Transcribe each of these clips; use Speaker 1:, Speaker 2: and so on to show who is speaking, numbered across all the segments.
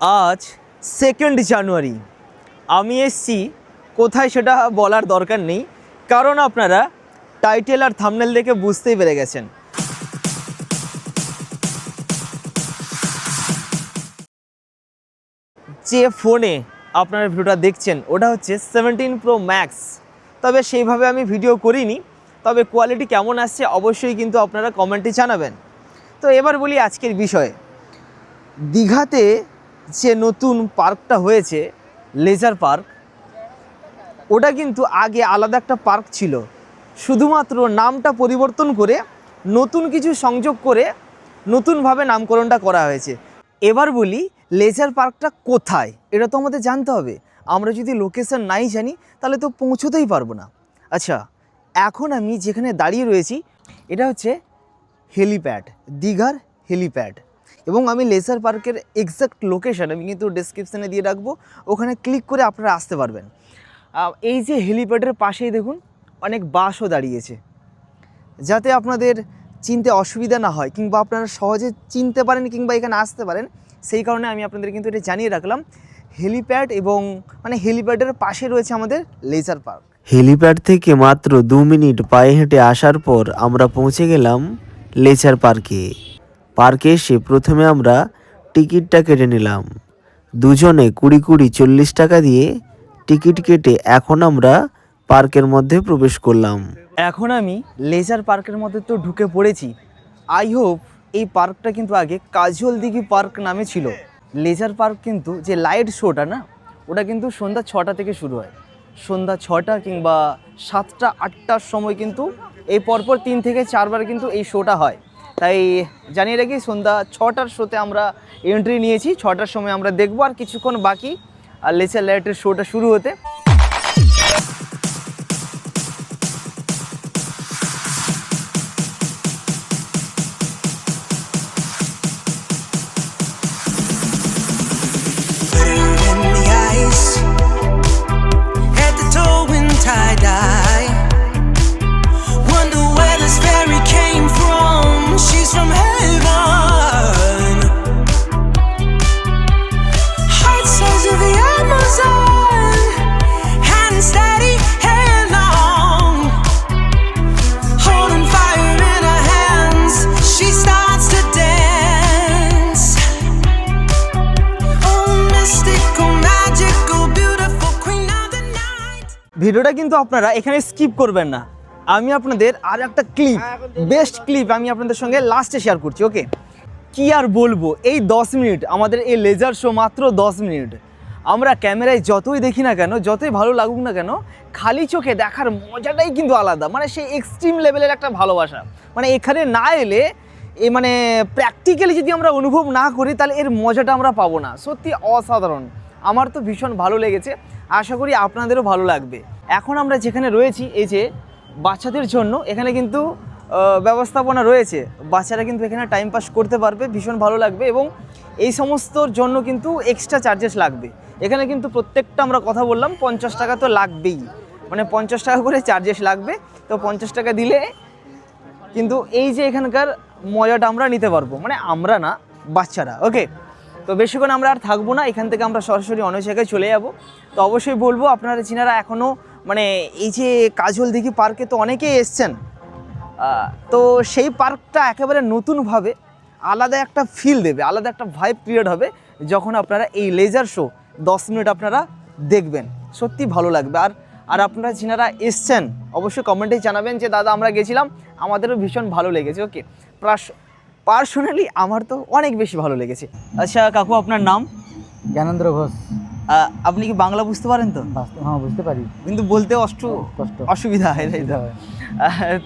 Speaker 1: আজ 2 জানুয়ারি আমি এসছি কোথায় সেটা বলার দরকার নেই, কারণ আপনারা টাইটেল আর থাম্বনেল দেখে বুঝতেই পেরে গেছেন। যে ফোনে আপনারা ভিডিওটা দেখছেন ওটা হচ্ছে 17 Pro Max। তবে সেইভাবে আমি ভিডিও করিনি, তবে কোয়ালিটি কেমন আসছে অবশ্যই কিন্তু আপনারা কমেন্টে জানাবেন। তো এবার বলি আজকের বিষয়ে। দীঘাতে যে নতুন পার্কটা হয়েছে লেজার পার্ক, ওটা কিন্তু আগে আলাদা একটা পার্ক ছিল, শুধুমাত্র নামটা পরিবর্তন করে নতুন কিছু সংযোগ করে নতুনভাবে নামকরণটা করা হয়েছে। এবার বলি লেজার পার্কটা কোথায়, এটা তো আমাদের জানতে হবে। আমরা যদি লোকেশন নাই জানি তাহলে তো পৌঁছতেই পারবো না। আচ্ছা, এখন আমি যেখানে দাঁড়িয়ে রয়েছি এটা হচ্ছে হেলিপ্যাড, দীঘার হেলিপ্যাড। এবং আমি লেজার পার্কের এক্স্যাক্ট লোকেশান আমি কিন্তু ডেসক্রিপশানে দিয়ে রাখবো, ওখানে ক্লিক করে আপনারা আসতে পারবেন। এই যে হেলিপ্যাডের পাশেই দেখুন অনেক বাসও দাঁড়িয়েছে, যাতে আপনাদের চিনতে অসুবিধা না হয় কিংবা আপনারা সহজে চিনতে পারেন কিংবা এখানে আসতে পারেন, সেই কারণে আমি আপনাদের কিন্তু এটা জানিয়ে রাখলাম। হেলিপ্যাড এবং মানে হেলিপ্যাডের পাশে রয়েছে আমাদের লেজার পার্ক।
Speaker 2: হেলিপ্যাড থেকে মাত্র 2 মিনিট পায়ে হেঁটে আসার পর আমরা পৌঁছে গেলাম লেজার পার্কে। পার্কে এসে প্রথমে আমরা টিকিটটা কেটে নিলাম। দুজনে 20-40 টাকা দিয়ে টিকিট কেটে এখন আমরা পার্কের মধ্যে প্রবেশ করলাম।
Speaker 1: এখন আমি লেজার পার্কের মধ্যে তো ঢুকে পড়েছি। আই হোপ এই পার্কটা কিন্তু আগে কাজল দিঘি পার্ক নামে ছিল। লেজার পার্ক কিন্তু যে লাইট শোটা না, ওটা কিন্তু সন্ধ্যা 6টা থেকে শুরু হয়। সন্ধ্যা 6টা কিংবা 7টা 8টার সময় কিন্তু এই পরপর 3 থেকে 4 বার কিন্তু এই শোটা হয়। তাই জানিয়ে রাখি সন্ধ্যা 6টার শোতে আমরা এন্ট্রি নিয়েছি। 6টার সময় আমরা দেখবো, আর কিছুক্ষণ বাকি আর লেজার লাইটের শোটা শুরু হতে। ভিডিওটা কিন্তু আপনারা এখানে স্কিপ করবেন না। আমি আপনাদের আর একটা ক্লিপ, বেস্ট ক্লিপ আমি আপনাদের সঙ্গে লাস্টে শেয়ার করছি। ওকে, কি আর বলবো, এই 10 মিনিট আমাদের এই লেজার শো, মাত্র 10 মিনিট। আমরা ক্যামেরায় যতই দেখি না কেন, যতই ভালো লাগুক না কেন, খালি চোখে দেখার মজাটাই কিন্তু আলাদা। মানে সেই এক্সট্রিম লেভেলের একটা ভালোবাসা। মানে এখানে না এলে মানে প্র্যাকটিক্যালি যদি আমরা অনুভব না করি তাহলে এর মজাটা আমরা পাবো না। সত্যি অসাধারণ, আমার তো ভীষণ ভালো লেগেছে, আশা করি আপনাদেরও ভালো লাগবে। এখন আমরা যেখানে রয়েছি, এই যে বাচ্চাদের জন্য এখানে কিন্তু ব্যবস্থাপনা রয়েছে, বাচ্চারা কিন্তু এখানে টাইম পাস করতে পারবে, ভীষণ ভালো লাগবে। এবং এই সমস্তর জন্য কিন্তু এক্সট্রা চার্জেস লাগবে। এখানে কিন্তু প্রত্যেকটা আমরা কথা বললাম 50 টাকা তো লাগবেই, মানে 50 টাকা করে চার্জেস লাগবে। তো 50 টাকা দিলে কিন্তু এই যে এখানকার মজাটা আমরা নিতে পারবো, মানে আমরা না, বাচ্চারা। ওকে, তো বেশিক্ষণ আমরা আর থাকবো না, এখান থেকে আমরা সরাসরি অন্য জায়গায় চলে যাব। তো অবশ্যই বলবো আপনারা যিনারা এখনও মানে এই যে কাজল দিঘি পার্কে তো অনেকেই এসছেন, তো সেই পার্কটা একেবারে নতুনভাবে আলাদা একটা ফিল দেবে, আলাদা একটা ভাইব ক্রিয়েট হবে যখন আপনারা এই লেজার শো 10 মিনিট আপনারা দেখবেন। সত্যি ভালো লাগবে। আর আপনারা যিনারা এসছেন অবশ্যই কমেন্টে জানাবেন যে দাদা আমরা গেছিলাম, আমাদেরও ভীষণ ভালো লেগেছে। ওকে, পার্সোনালি আমার তো অনেক বেশি ভালো লেগেছে। আচ্ছা কাকু, আপনার নাম?
Speaker 3: জ্ঞানেন্দ্র ঘোষ।
Speaker 1: আপনি কি বাংলা বুঝতে পারেন? তো
Speaker 3: হ্যাঁ, বুঝতে পারি,
Speaker 1: কিন্তু বলতে অসুবিধা হয়।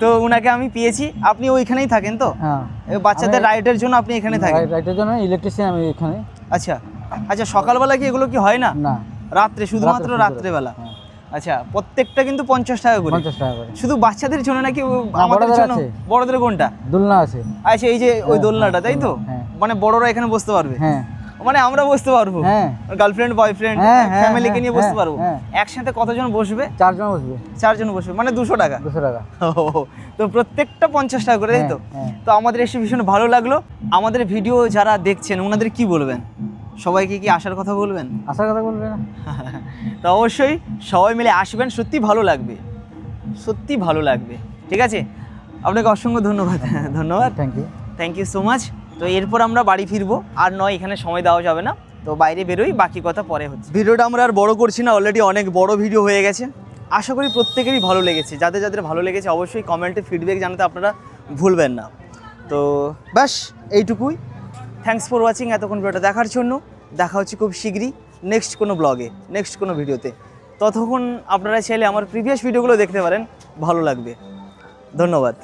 Speaker 1: তো উনাকে আমি পেয়েছি, আপনি ওইখানেই থাকেন তো?
Speaker 3: হ্যাঁ,
Speaker 1: বাচ্চাদের রাইডের জন্য আপনি এখানে থাকেন?
Speaker 3: রাইডের জন্য ইলেকট্রিশিয়ান আমি এখানে।
Speaker 1: আচ্ছা আচ্ছা, সকালবেলা কি এগুলো কি হয় না?
Speaker 3: না,
Speaker 1: রাত্রে, শুধুমাত্র রাত্রেবেলা। আচ্ছা, প্রত্যেকটা কিন্তু 50 টাকা করে।
Speaker 3: 50 টাকা করে
Speaker 1: শুধু বাচ্চাদের জন্য নাকি আমাদের জন্য? বড়দের কোনটা?
Speaker 3: দোলনা আছে।
Speaker 1: আচ্ছা, এই যে ওই দোলনাটা, তাই তো? মানে বড়রা এখানে বসতে পারবে?
Speaker 3: হ্যাঁ,
Speaker 1: মানে আমরা বসতে পারবো, গার্লফ্রেন্ড বয়ফ্রেন্ড ফ্যামিলিকে নিয়ে বসতে পারবো। একসাথে কতজন বসবে?
Speaker 3: 4 জন বসবে।
Speaker 1: 4 জন বসবে, মানে 200 টাকা।
Speaker 3: 200 টাকা।
Speaker 1: তো প্রত্যেকটা 50 টাকা করে, তাই তো? তো আমাদের এসে ভীষণ ভালো লাগলো। আমাদের ভিডিও যারা দেখছেন ওনাদের কি বলবেন? সবাইকে কি আসার কথা বলবেন?
Speaker 3: আসার কথা বলবে না?
Speaker 1: তো অবশ্যই সবাই মিলে আসবেন, সত্যি ভালো লাগবে, সত্যি ভালো লাগবে। ঠিক আছে, আপনাকে অসংখ্য ধন্যবাদ। ধন্যবাদ,
Speaker 3: থ্যাংক ইউ।
Speaker 1: So much. তো এরপর আমরা বাড়ি ফিরবো, আর নয় এখানে সময় দেওয়া যাবে না, তো বাইরে বেরোই, বাকি কথা পরে হচ্ছে। ভিডিওটা আমরা আর বড় করছি না, অলরেডি অনেক বড় ভিডিও হয়ে গেছে। আশা করি প্রত্যেকেরই ভালো লেগেছে। যাদের যাদের ভালো লেগেছে অবশ্যই কমেন্টে ফিডব্যাক জানাতে আপনারা ভুলবেন না। তো ব্যাস এইটুকুই। থ্যাঙ্কস ফর ওয়াচিং এতক্ষণ ভিডিওটা দেখার জন্য। দেখা হচ্ছে খুব শীঘ্রই নেক্সট কোনো ব্লগে, নেক্সট কোনো ভিডিওতে। ততক্ষণ আপনারা চাইলে আমার প্রিভিয়াস ভিডিওগুলো দেখতে পারেন, ভালো লাগবে। ধন্যবাদ।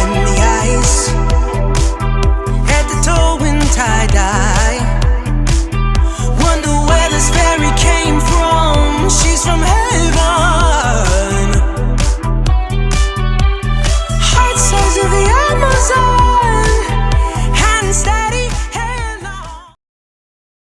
Speaker 4: In the ice, head to toe in tie-dye. Wonder where this fairy came from. She's from heaven. Heart size of the Amazon.